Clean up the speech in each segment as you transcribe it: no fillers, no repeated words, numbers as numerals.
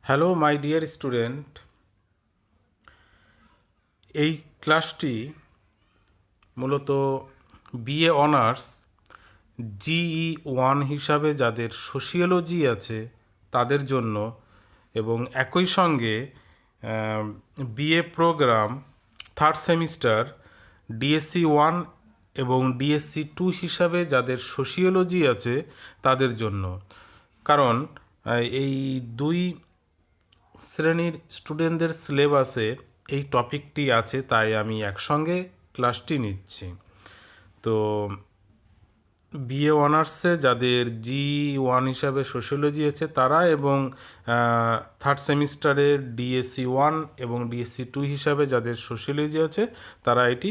Hello my dear student, এই ক্লাসটি মূলত বিএ অনার্স GE1 হিসাবে যাদের সোশিওলজি আছে তাদের জন্য, এবং একই সঙ্গে BA programme third semester DSC 1 এবং DSC 2 হিসাবে যাদের সোশিওলজি আছে তাদের জন্য। কারণ এই দুই শ্রেণীর স্টুডেন্টদের সিলেবাসে এই টপিকটি আছে, তাই আমি একসঙ্গে ক্লাসটি নিচ্ছি। তো বিএ অনার্সে যাদের GE1 হিসাবে সোশিওলজি আছে তারা, এবং থার্ড সেমিস্টারের DSC 1 এবং DSC 2 হিসাবে যাদের সোশিওলজি আছে তারা এটি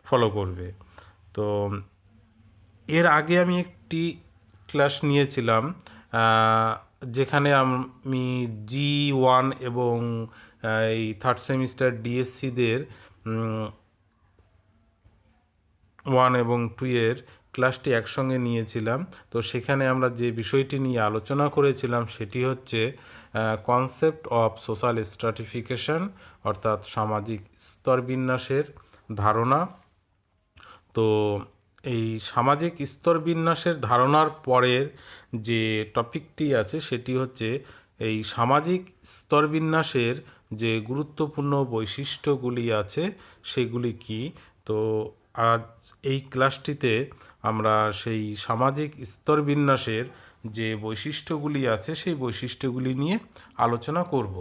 ফলো করবে। তো এর আগে আমি একটি ক্লাস নিয়েছিলাম যেখানে আমি GE 1 এবং এই থার্ড সেমিস্টার ডিএসসিদের 1 এবং 2 এর ক্লাসটি একসঙ্গে নিয়েছিলাম। তো সেখানে আমরা যে বিষয়টি নিয়ে আলোচনা করেছিলাম সেটি হচ্ছে কনসেপ্ট অফ সোশ্যাল স্ট্রাটিফিকেশন, অর্থাৎ সামাজিক স্তরবিন্যাসের ধারণা। তো এই সামাজিক স্তরবিন্যাসের ধারণার পরের যে টপিকটি আছে সেটি হচ্ছে এই সামাজিক স্তরবিন্যাসের যে গুরুত্বপূর্ণ বৈশিষ্ট্যগুলি আছে সেগুলি কি। তো আজ এই ক্লাসটিতে আমরা সেই সামাজিক স্তরবিন্যাসের যে বৈশিষ্ট্যগুলি আছে সেই বৈশিষ্ট্যগুলি নিয়ে আলোচনা করব।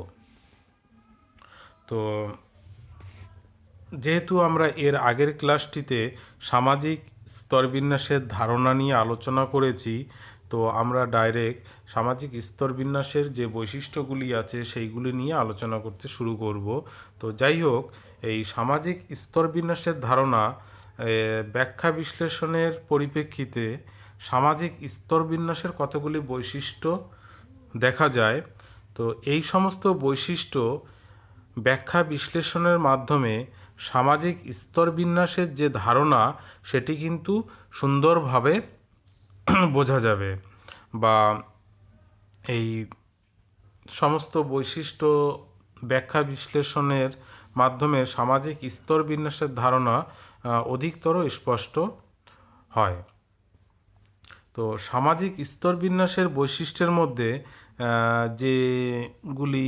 তো যেহেতু আমরা এর আগের ক্লাসটিতে সামাজিক স্তরবিন্যাসের ধারণা নিয়ে আলোচনা করেছি, তো আমরা ডাইরেক্ট সামাজিক স্তরবিন্যাসের যে বৈশিষ্ট্যগুলি আছে সেইগুলি নিয়ে আলোচনা করতে শুরু করব। তো যাই হোক, এই সামাজিক স্তরবিন্যাসের ধারণা ব্যাখ্যা বিশ্লেষণের পরিপ্রেক্ষিতে সামাজিক স্তরবিন্যাসের কতগুলি বৈশিষ্ট্য দেখা যায়। তো এই সমস্ত বৈশিষ্ট্য ব্যাখ্যা বিশ্লেষণের মাধ্যমে সামাজিক স্তরবিন্যাসের যে ধারণা সেটি কিন্তু সুন্দরভাবে বোঝা যাবে, বা এই সমস্ত বৈশিষ্ট্য ব্যাখ্যা বিশ্লেষণের মাধ্যমে সামাজিক স্তরবিন্যাসের ধারণা অধিকতর স্পষ্ট হয়। তো সামাজিক স্তরবিন্যাসের বৈশিষ্ট্যের মধ্যে যেগুলি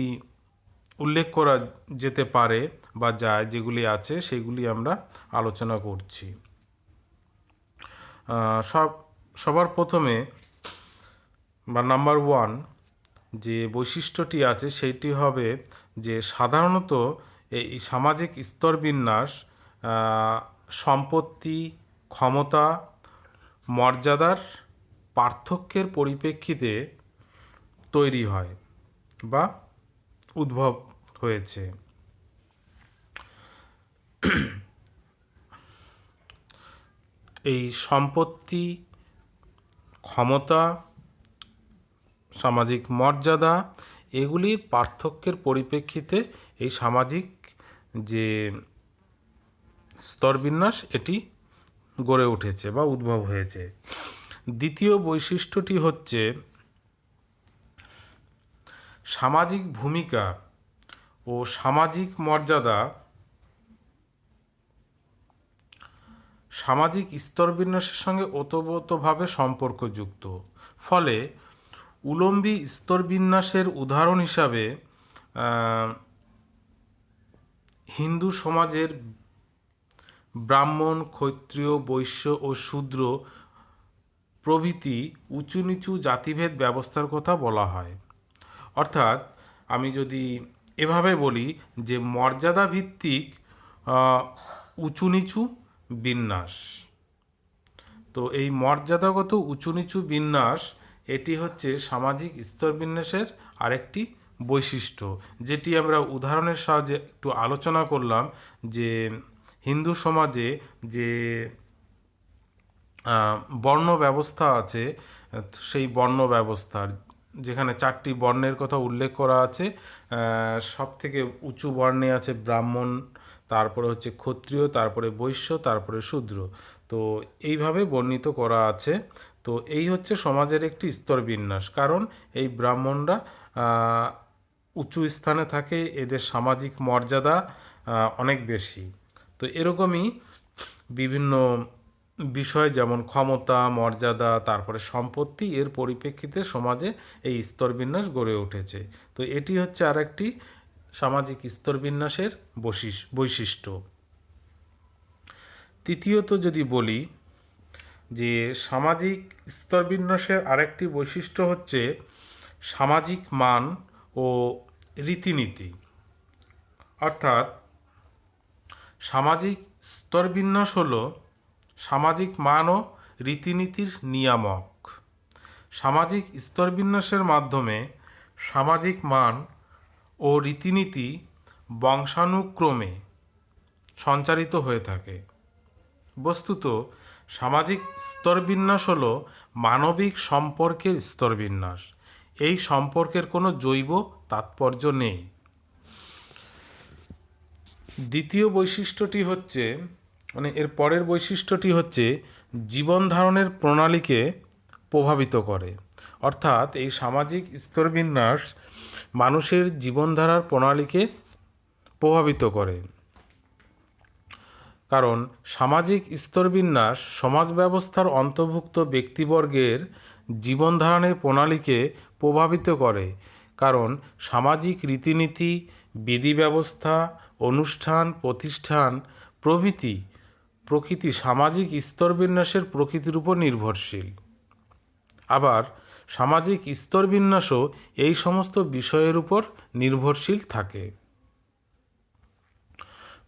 উল্লেখ করা যেতে পারে বা যায়, যেগুলি আছে সেগুলি আমরা আলোচনা করছি। সবার প্রথমে বা নাম্বার 1 যে বৈশিষ্ট্যটি আছে সেইটি হবে যে সাধারণত এই সামাজিক স্তরবিন্যাস সম্পত্তি, ক্ষমতা, মর্যাদার পার্থক্যের পরিপ্রেক্ষিতে তৈরি হয় বা উদ্ভব হয়েছে। এই সম্পত্তি, ক্ষমতা, সামাজিক মর্যাদা এগুলির পার্থক্যের পরিপ্রেক্ষিতে এই সামাজিক যে স্তরবিন্যাস এটি গড়ে উঠেছে বা উদ্ভব হয়েছে। দ্বিতীয় বৈশিষ্ট্যটি হচ্ছে সামাজিক ভূমিকা ও সামাজিক মর্যাদা সামাজিক স্তরবিন্যাসের সঙ্গে ওতপ্রোতভাবে সম্পর্কযুক্ত। ফলে উলম্বী স্তরবিন্যাসের উদাহরণ হিসাবে হিন্দু সমাজের ব্রাহ্মণ, ক্ষত্রিয়, বৈশ্য ও শূদ্র প্রভৃতি উঁচু নিচু জাতিভেদ ব্যবস্থার কথা বলা হয়। অর্থাৎ আমি যদি এভাবে বলি যে মর্যাদা ভিত্তিক উঁচু নিচু বিন্যাস। তো এই মর্যাদাগত উঁচু নিচু বিন্যাস এটি হচ্ছে সামাজিক স্তরবিন্যাসের আরেকটি বৈশিষ্ট্য, যেটি আমরা উদাহরণের সাহায্যে একটু আলোচনা করলাম। যে হিন্দু সমাজে যে বর্ণ ব্যবস্থা আছে, সেই বর্ণ ব্যবস্থার যেখানে 4টি বর্ণের কথা উল্লেখ করা আছে, সব থেকে উঁচু বর্ণে আছে ব্রাহ্মণ, তারপরে হচ্ছে ক্ষত্রিয়, তারপরে বৈশ্য, তারপরে শূদ্র। তো এইভাবে বর্ণিত করা আছে। তো এই হচ্ছে সমাজের একটি স্তরবিন্যাস, কারণ এই ব্রাহ্মণরা উঁচু স্থানে থাকে, এদের সামাজিক মর্যাদা অনেক বেশি। তো এরকমই বিভিন্ন বিষয় যেমন ক্ষমতা, মর্যাদা, তারপরে সম্পত্তি, এর পরিপ্রেক্ষিতে সমাজে এই স্তরবিন্যাস গড়ে উঠেছে। তো এটি হচ্ছে আরেকটি সামাজিক স্তরবিন্যাসের বৈশিষ্ট্য। তৃতীয়ত যদি বলি যে সামাজিক স্তরবিন্যাসের আরেকটি বৈশিষ্ট্য হচ্ছে সামাজিক মান ও রীতিনীতি। অর্থাৎ সামাজিক স্তরবিন্যাস হল সামাজিক মান ও রীতিনীতির নিয়ামক। সামাজিক স্তরবিন্যাসের মাধ্যমে সামাজিক মান ও রীতিনীতি বংশানুক্রমে সঞ্চারিত হয়ে থাকে। বস্তুত সামাজিক স্তরবিন্যাস হল মানবিক সম্পর্কের স্তরবিন্যাস। এই সম্পর্কের কোনো জৈব তাৎপর্য নেই। দ্বিতীয় বৈশিষ্ট্যটি হচ্ছে এর পরের বৈশিষ্ট্যটি হচ্ছে জীবন ধারণের প্রণালীকে প্রভাবিত করে। অর্থাৎ এই সামাজিক স্তরবিন্যাস মানুষের জীবনধারার প্রণালীকে প্রভাবিত করে। কারণ সামাজিক স্তরবিন্যাস সমাজ ব্যবস্থার অন্তর্ভুক্ত ব্যক্তিবর্গের জীবনধারণের প্রণালীকে প্রভাবিত করে। কারণ সামাজিক রীতিনীতি, বিধি ব্যবস্থা, অনুষ্ঠান, প্রতিষ্ঠান প্রকৃতি সামাজিক স্তরবিন্যাসের প্রকৃতির উপর নির্ভরশীল। আবার সামাজিক স্তরবিন্যাসও এই সমস্ত বিষয়ের উপর নির্ভরশীল থাকে।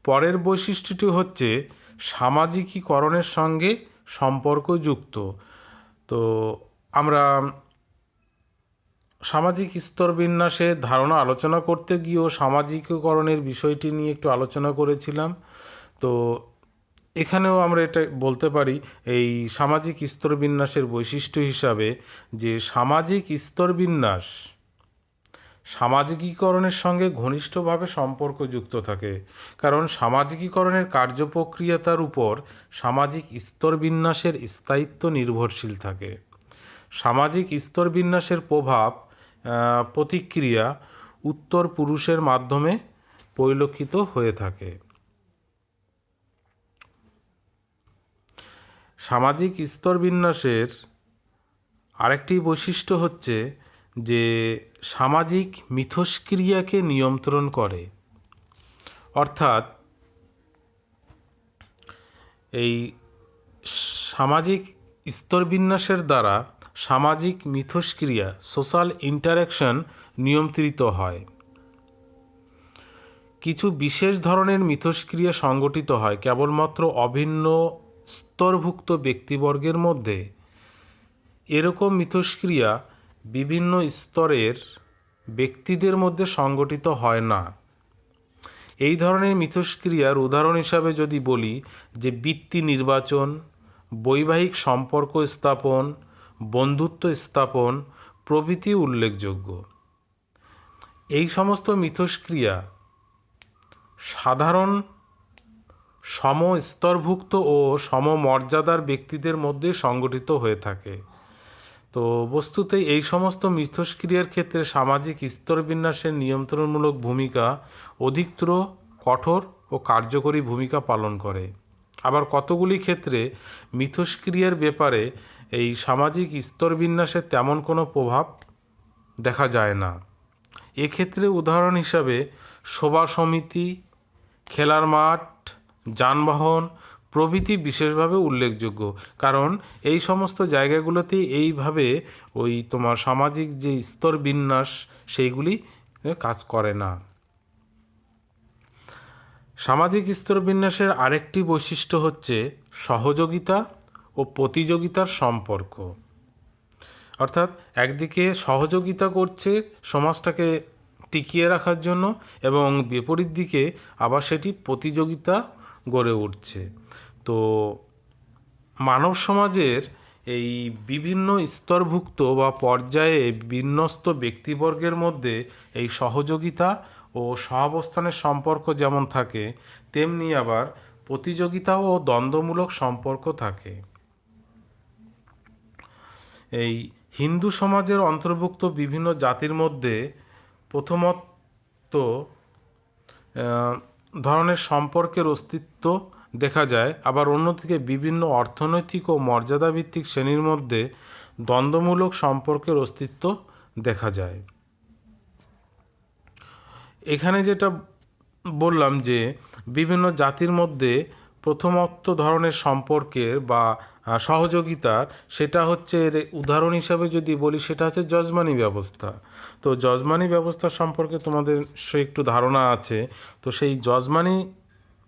পরের বৈশিষ্ট্যটি হচ্ছে সামাজিকীকরণের সঙ্গে সম্পর্কযুক্ত। তো আমরা সামাজিক স্তরবিন্যাসের ধারণা আলোচনা করতে গিয়েও সামাজিকীকরণের বিষয়টি নিয়ে একটু আলোচনা করেছিলাম। তো এখানেও আমরা এটা বলতে পারি এই সামাজিক স্তরবিন্যাসের বৈশিষ্ট্য হিসাবে যে সামাজিক স্তরবিন্যাস সামাজিকীকরণের সঙ্গে ঘনিষ্ঠভাবে সম্পর্কযুক্ত থাকে। কারণ সামাজিকীকরণের কার্যপ্রক্রিয়াতার উপর সামাজিক স্তরবিন্যাসের স্থায়িত্ব নির্ভরশীল থাকে। সামাজিক স্তরবিন্যাসের প্রভাব প্রতিক্রিয়া উত্তর পুরুষের মাধ্যমে পরিলক্ষিত হয়ে থাকে। সামাজিক স্তরবিন্যাসের আরেকটি বৈশিষ্ট্য হচ্ছে যে সামাজিক মিথস্ক্রিয়াকে নিয়ন্ত্রণ করে। অর্থাৎ এই সামাজিক স্তরবিন্যাসের দ্বারা সামাজিক মিথস্ক্রিয়া সোশ্যাল ইন্টারাকশন নিয়ন্ত্রিত হয়। কিছু বিশেষ ধরনের মিথস্ক্রিয়া সংগঠিত হয় কেবলমাত্র অভিন্ন স্তরভুক্ত ব্যক্তিবর্গের মধ্যে। এরকম মিথস্ক্রিয়া বিভিন্ন স্তরের ব্যক্তিদের মধ্যে সংগঠিত হয় না। এই ধরনের মিথস্ক্রিয়ার উদাহরণ হিসাবে যদি বলি যে বৃত্তি নির্বাচন, বৈবাহিক সম্পর্ক স্থাপন, বন্ধুত্ব স্থাপন প্রভৃতি উল্লেখযোগ্য। এই সমস্ত মিথস্ক্রিয়া সাধারণ সমস্তরভুক্ত ও সমমর্যাদার ব্যক্তিদের মধ্যে সংগঠিত হয়ে থাকে। তো বস্তুতে এই সমস্ত মিথস্ক্রিয়ার ক্ষেত্রে সামাজিক স্তরবিন্যাসের নিয়ন্ত্রণমূলক ভূমিকা অধিকতর কঠোর ও কার্যকরী ভূমিকা পালন করে। আবার কতগুলি ক্ষেত্রে মিথস্ক্রিয়ার ব্যাপারে এই সামাজিক স্তরবিন্যাসের তেমন কোনো প্রভাব দেখা যায় না। এক্ষেত্রে উদাহরণ হিসাবে সভা সমিতি, খেলার মাঠ, যানবাহন প্রভৃতি বিশেষভাবে উল্লেখযোগ্য। কারণ এই সমস্ত জায়গাগুলোতে এইভাবে তোমার সামাজিক যে স্তরবিন্যাস সেইগুলি কাজ করে না। সামাজিক স্তরবিন্যাসের আরেকটি বৈশিষ্ট্য হচ্ছে সহযোগিতা ও প্রতিযোগিতার সম্পর্ক। অর্থাৎ একদিকে সহযোগিতা করছে সমাজটাকে টিকিয়ে রাখার জন্য এবং বিপরীত দিকে আবার সেটি প্রতিযোগিতা গড়ে উঠছে। তো মানব সমাজের এই বিভিন্ন স্তরভুক্ত বা পর্যায়ে বিন্যস্ত ব্যক্তিবর্গের মধ্যে এই সহযোগিতা ও সহাবস্থানের সম্পর্ক যেমন থাকে, তেমনি আবার প্রতিযোগিতা ও দ্বন্দ্বমূলক সম্পর্ক থাকে। এই হিন্দু সমাজের অন্তর্ভুক্ত বিভিন্ন জাতির মধ্যে তো ধরনের সম্পর্কের অস্তিত্ব দেখা যায়, আবার অন্যদিকে বিভিন্ন অর্থনৈতিক ও মর্যাদাভিত্তিক শ্রেণীর মধ্যে দ্বন্দ্বমূলক সম্পর্কের অস্তিত্ব দেখা যায়। এখানে যেটা বললাম যে বিভিন্ন জাতির মধ্যে প্রথমত্ব ধরনের সম্পর্কের বা সহযোগিতার, সেটা হচ্ছে এর উদাহরণ হিসাবে যদি বলি সেটা হচ্ছে যজমানি ব্যবস্থা। তো যজমানি ব্যবস্থা সম্পর্কে তোমাদের নিশ্চয়ই একটু ধারণা আছে। তো সেই যজমানি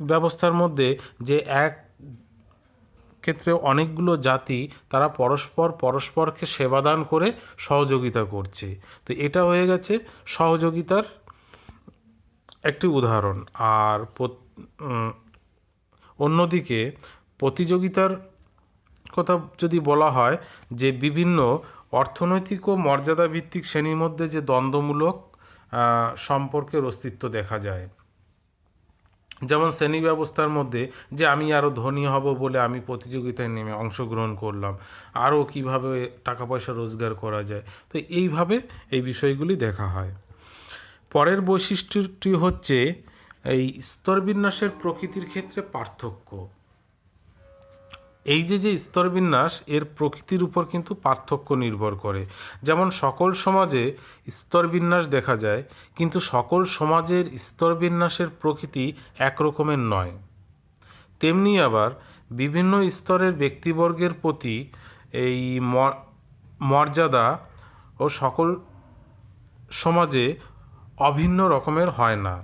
ব্যবস্থার মধ্যে যে এক ক্ষেত্রে অনেকগুলো জাতি তারা পরস্পরকে সেবাদান করে সহযোগিতা করছে। তো এটা হয়ে গেছে সহযোগিতার একটি উদাহরণ। আর অন্যদিকে প্রতিযোগিতার কথা যদি বলা হয়, যে বিভিন্ন অর্থনৈতিক ও মর্যাদাভিত্তিক শ্রেণীর মধ্যে যে দ্বন্দ্বমূলক সম্পর্কের অস্তিত্ব দেখা যায়। যেমন শ্রেণী ব্যবস্থার মধ্যে যে আমি আরও ধনী হব বলে আমি প্রতিযোগিতায় নেমে অংশগ্রহণ করলাম, আরও কিভাবে টাকা পয়সা রোজগার করা যায়। তো এইভাবে এই বিষয়গুলি দেখা হয়। পরের বৈশিষ্ট্যটি হচ্ছে এই স্তরবিন্যাসের প্রকৃতির ক্ষেত্রে পার্থক্য। এই যে স্তরবিন্যাস, এর প্রকৃতির উপর কিন্তু পার্থক্য নির্ভর করে। যেমন সকল সমাজে স্তরবিন্যাস দেখা যায়, কিন্তু সকল সমাজের স্তরবিন্যাসের প্রকৃতি একরকমের নয়। তেমনি আবার বিভিন্ন স্তরের ব্যক্তিবর্গের প্রতি এই মর্যাদা ও সকল সমাজে অভিন্ন রকমের হয় না।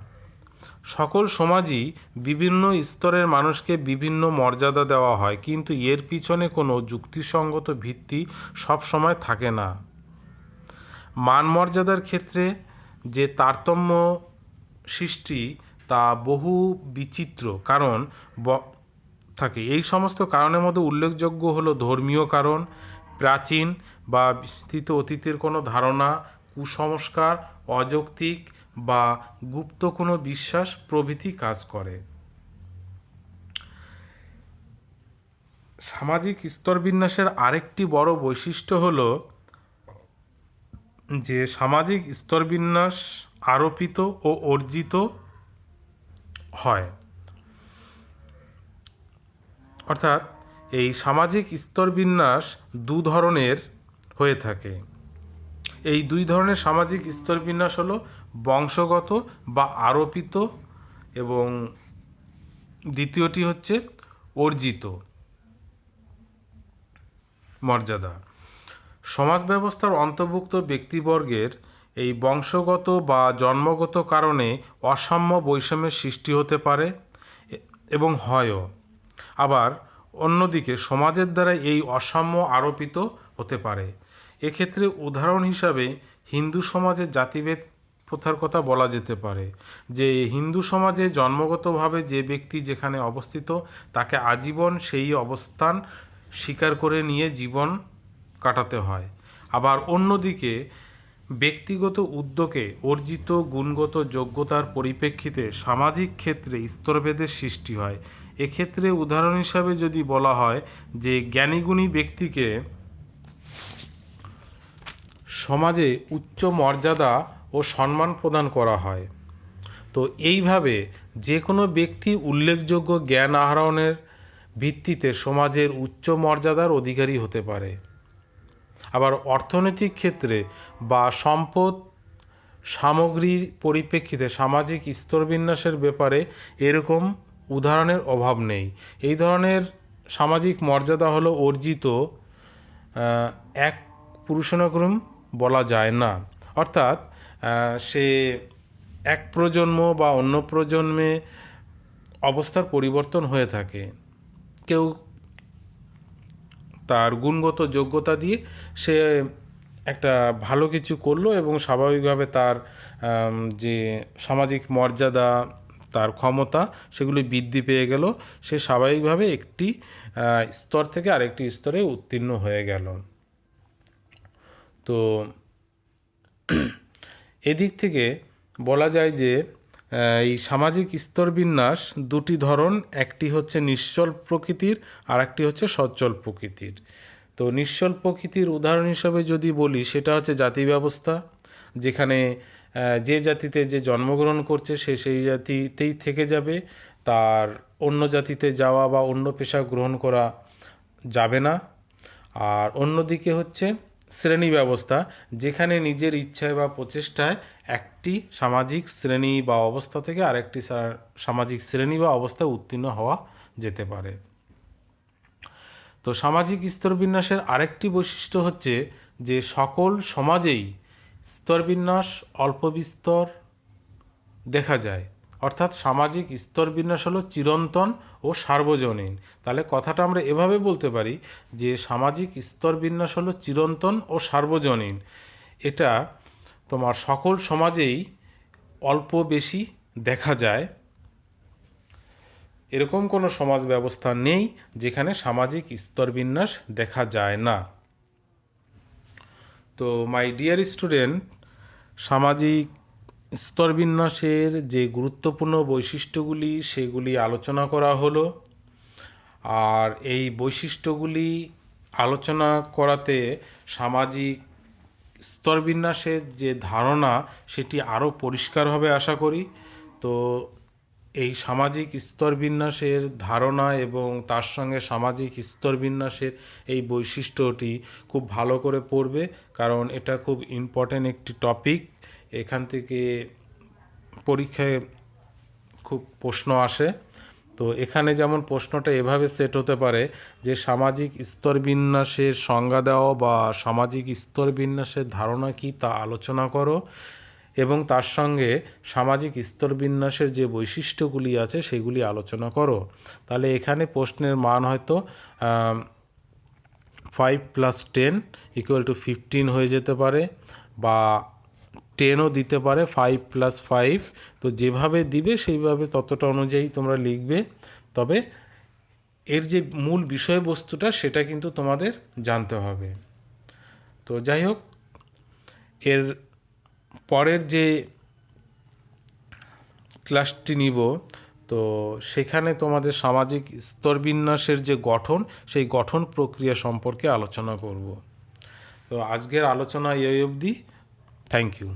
সকল সমাজই বিভিন্ন স্তরের মানুষকে বিভিন্ন মর্যাদা দেওয়া হয়, কিন্তু এর পিছনে কোনো যুক্তিসঙ্গত ভিত্তি সব সময় থাকে না। মান মর্যাদার ক্ষেত্রে যে তারতম্য সৃষ্টি তা বহু বিচিত্র কারণ থাকে। এই সমস্ত কারণের মধ্যে উল্লেখযোগ্য হলো ধর্মীয় কারণ, প্রাচীন বা বিস্তৃত অতীতের কোনো ধারণা, কুসংস্কার, অযৌক্তিক বা গুপ্ত কোনো বিশ্বাস প্রভৃতি কাজ করে। সামাজিক স্তরবিন্যাসের আরেকটি বড় বৈশিষ্ট্য হলো যে সামাজিক স্তরবিন্যাস আরোপিত ও অর্জিত হয়। অর্থাৎ এই সামাজিক স্তরবিন্যাস দু ধরনের হয়ে থাকে। এই দুই ধরনের সামাজিক স্তরবিন্যাস হলো বংশগত বা আরোপিত, এবং দ্বিতীয়টি হচ্ছে অর্জিত মর্যাদা। সমাজ ব্যবস্থার অন্তর্ভুক্ত ব্যক্তিবর্গের এই বংশগত বা জন্মগত কারণে অসাম্য বৈষম্যের সৃষ্টি হতে পারে এবং হয়ও। আবার অন্যদিকে সমাজের দ্বারা এই অসাম্য আরোপিত হতে পারে। এক্ষেত্রে উদাহরণ হিসাবে হিন্দু সমাজের জাতিভেদ প্রথার কথা বলা যেতে পারে। যে হিন্দু সমাজে জন্মগতভাবে যে ব্যক্তি যেখানে অবস্থিত তাকে আজীবন সেই অবস্থান স্বীকার করে নিয়ে জীবন কাটাতে হয়। আবার অন্যদিকে ব্যক্তিগত উদ্যোগে অর্জিত গুণগত যোগ্যতার পরিপ্রেক্ষিতে সামাজিক ক্ষেত্রে স্তরভেদের সৃষ্টি হয়। এক্ষেত্রে উদাহরণ হিসাবে যদি বলা হয় যে জ্ঞানীগুণী ব্যক্তিকে সমাজে উচ্চ মর্যাদা ও সম্মান প্রদান করা হয়। তো এইভাবে যে কোনো ব্যক্তি উল্লেখযোগ্য জ্ঞান আহরণের ভিত্তিতে সমাজের উচ্চ মর্যাদার অধিকারী হতে পারে। আবার অর্থনৈতিক ক্ষেত্রে বা সম্পদ সামগ্রীর পরিপ্রেক্ষিতে সামাজিক স্তরবিন্যাসের ব্যাপারে এরকম উদাহরণের অভাব নেই। এই ধরনের সামাজিক মর্যাদা হলো অর্জিত, এক পুরুষানুক্রম বলা যায় না। অর্থাৎ সে এক প্রজন্ম বা অন্য প্রজন্মে অবস্থার পরিবর্তন হয়ে থাকে। কেউ তার গুণগত যোগ্যতা দিয়ে সে একটা ভালো কিছু করলো এবং স্বাভাবিকভাবে তার যে সামাজিক মর্যাদা, তার ক্ষমতা, সেগুলি বৃদ্ধি পেয়ে গেল। সে স্বাভাবিকভাবে একটি স্তর থেকে আরেকটি স্তরে উত্তীর্ণ হয়ে গেল। তো এদিক থেকে বলা যায় যে এই সামাজিক স্তরবিন্যাস দুটি ধরন, একটি হচ্ছে নিশ্চল প্রকৃতির আর একটি হচ্ছে সচ্ছল প্রকৃতির। তো নিশ্চল প্রকৃতির উদাহরণ হিসাবে যদি বলি সেটা হচ্ছে জাতি ব্যবস্থা, যেখানে যে জাতিতে যে জন্মগ্রহণ করছে সে সেই জাতিতেই থেকে যাবে, তার অন্য জাতিতে যাওয়া বা অন্য পেশা গ্রহণ করা যাবে না। আর অন্যদিকে হচ্ছে শ্রেণী ব্যবস্থা, যেখানে নিজের ইচ্ছায় বা প্রচেষ্টায় একটি সামাজিক শ্রেণী বা অবস্থা থেকে আরেকটি সামাজিক শ্রেণী বা অবস্থায় উত্তীর্ণ হওয়া যেতে পারে। তো সামাজিক স্তরবিন্যাসের আরেকটি বৈশিষ্ট্য হচ্ছে যে সকল সমাজেই স্তরবিন্যাস অল্প বিস্তর দেখা যায়, অর্থাৎ সামাজিক স্তরবিন্যাস হলো চিরন্তন ও সার্বজনীন। তাহলে কথাটা আমরা এভাবে বলতে পারি যে সামাজিক স্তরবিন্যাস হলো চিরন্তন ও সার্বজনীন। এটা তোমার সকল সমাজেই অল্প বেশি দেখা যায়। এরকম কোনো সমাজ ব্যবস্থা নেই যেখানে সামাজিক স্তরবিন্যাস দেখা যায় না। তো মাই ডিয়ার স্টুডেন্ট, সামাজিক স্তরবিন্যাসের যে গুরুত্বপূর্ণ বৈশিষ্ট্যগুলি সেগুলি আলোচনা করা হলো। আর এই বৈশিষ্ট্যগুলি আলোচনা করাতে সামাজিক স্তরবিন্যাসের যে ধারণা সেটি আরও পরিষ্কারভাবে আশা করি। তো এই সামাজিক স্তরবিন্যাসের ধারণা এবং তার সঙ্গে সামাজিক স্তরবিন্যাসের এই বৈশিষ্ট্যটি খুব ভালো করে পড়বে, কারণ এটা খুব ইম্পর্ট্যান্ট একটি টপিক। এখান থেকে পরীক্ষায় খুব প্রশ্ন আসে। তো এখানে যেমন প্রশ্নটা এভাবে সেট হতে পারে যে সামাজিক স্তরবিন্যাসের সংজ্ঞা দেওয়া বা সামাজিক স্তরবিন্যাসের ধারণা কী তা আলোচনা করো, এবং তার সঙ্গে সামাজিক স্তরবিন্যাসের যে বৈশিষ্ট্যগুলি আছে সেগুলি আলোচনা করো। তাহলে এখানে প্রশ্নের মান হয়তো 5 + 10 = 15 হয়ে যেতে পারে, বা 10ও দিতে পারে, 5 + 5। তো যেভাবে দিবে সেইভাবে ততটা অনুযায়ী তোমরা লিখবে। তবে এর যে মূল বিষয়বস্তুটা সেটা কিন্তু তোমাদের জানতে হবে। তো যাই হোক, এর পরের যে ক্লাসটি নিব, তো সেখানে তোমাদের সামাজিক স্তরবিন্যাসের যে গঠন সেই গঠন প্রক্রিয়া সম্পর্কে আলোচনা করব। তো আজকের আলোচনা এই অবধি। Thank you.